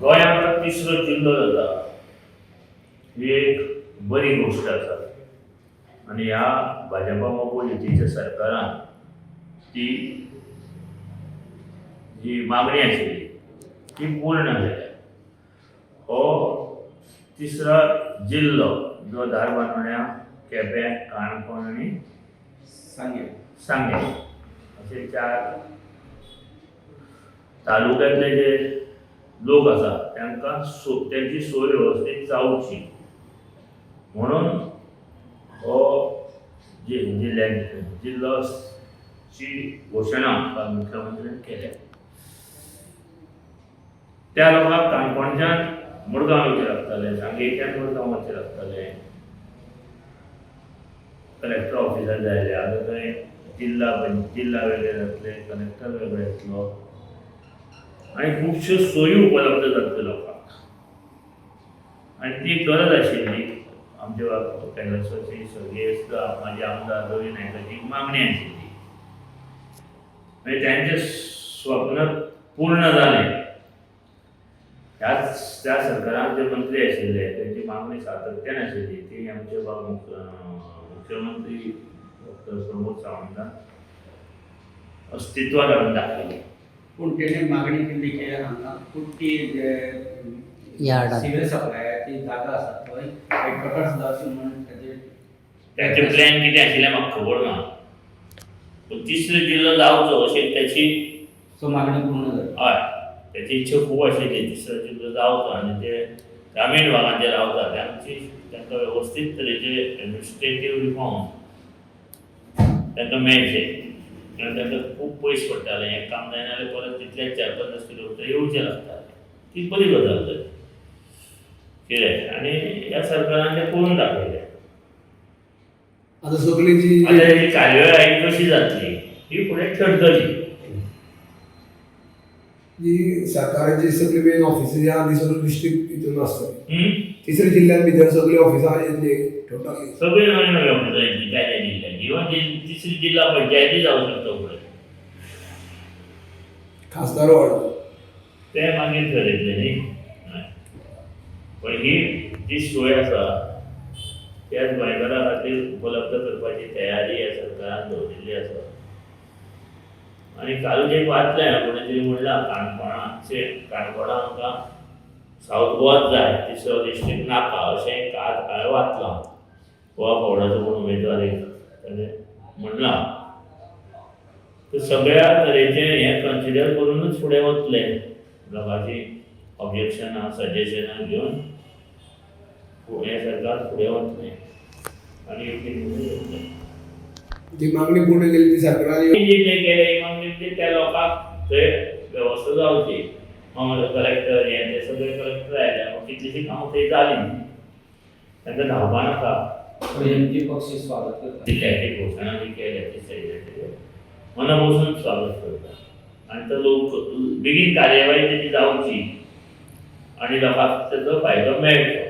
गोंयांत तिसरो जिल्लो जाता ही एक बरी गोष्ट आसा आनी ह्या भाजपा मोगोल युतीच्या सरकारान ती जी मागणी आशिल्ली ती पूर्ण केल्या. हो तिसरो जिल्लो जो धारबांदोड्या, केपें, काणकोण आनी सांगे असे 4 तालुक्यांतले जे लोक आसा तांकां त्यांची सोय वेवस्थीत जावची म्हणून हो जिल्लोची घोशणा मुख्यमंत्र्यान केल्या. त्या लोकांक काणकोणच्यान मडगांव येवचे लागताले, सांगेच्यान मडगांव वचचे लागताले, कलेक्टर ऑफिसार जायले. आतां थंय जिल्ला वेगळे जातले, कलेक्टर वेगळे येतलो आनी खुबश्यो सोयी उपलब्ध जातल्यो लोकांक आनी ती गरज आशिल्ली. आमच्या कैलासवासी स्वर्गीय माजी आमदार रवी नायकाची मागणी आशिल्ली आनी त्यांचे स्वप्न पूर्ण जालें. त्या सरकारान जे मंत्री आशिल्ले त्यांची मागणी सातत्यान आशिल्ली ती आमचे मुख्यमंत्री डॉक्टर प्रमोद सावंतान अस्तित्वात हाडून दाखयली. पूण तेणे मागणी केल्ली की हांगा कुट्टी सिव्हिल सप्लायाची जागा आसा थंय हेडक्वॉर्टर्स जावची म्हणून त्याचे प्लॅन कितें आशिल्लें म्हाका खबर ना. पूण तिसरो जिल्लो जावचो अशी त्याची मागणी पूर्ण जाली. हय त्याची इच्छा खूब आशिल्ली तिसरो जिल्लो जावचो आनी ते ग्रामीण भागांत जे रावता तांकां वेवस्थीत तरेचे एडमिनिस्ट्रेटीव रिफॉर्म तांकां मेळचे. कारण तांकां खूब पयस पडटालें, हें काम जायना जाल्यार परत तितलेच 4-50 किलोमिटर येवचें लागतालें. ती बरी गजाल जाली कितें आनी ह्या सरकारान तें करून दाखयलें. आतां सगळी जी कार्यवाही कशी जातली ही फुडें ठरतली. जी सरकाराची सगळी मेन ऑफिसां या दिसत डिस्ट्रिक्ट हितून आसतली. तिसऱ्या जिल्ह्यात भितर सगळी ऑफिसां येतली टोटली सगळी नवी नवी ऑफिसां येतली त्या जिल्ह्याची. इवन तिसरी जिल्हा पंचायती जावं शकता फुडें. खासदार वाढ ते मागीर ठरयतले न्ही. पण ही जी सोय आसा त्याच गोंयकारा खातीर उपलब्ध करपाची तयारी ह्या सरकारान दवरिल्ली आसा. आनी कालूच एक वाचलें कोणें तरी म्हणलां काणकोणा आमकां सावथ गोवाच जाय, तिसरो डिस्ट्रिक्ट नाका अशें एक हांवें वाचलां. गोवा फोर्डाचो कोण उमेदवार एक ताणें म्हणलां. सगळ्या तरेचे हें कन्सिडर करूनच फुडें वतले. लोकांची ऑब्जेक्शनां सजेशनां घेवन हें सरकार फुडें वतलें आनी जी मागणी पूर्ण केली ती सरकारान जिल्ले केले मागणी त्या लोकांक थंय वेवस्था जावची. कलेक्टर हें ते सगळे कलेक्टर आयले मग कितलीशीं कामां थंय जालीं. तांकां धांवपा नाका. पक्ष स्वागत करता. जिल्ल्याची घोशणा जी केल्या ती सगळ्यांचे मनापासून स्वागत करता. आनी तो लोक बेगीन कार्यवाही तेजी जावची आनी लोकांक तेजो फायदो मेळचो.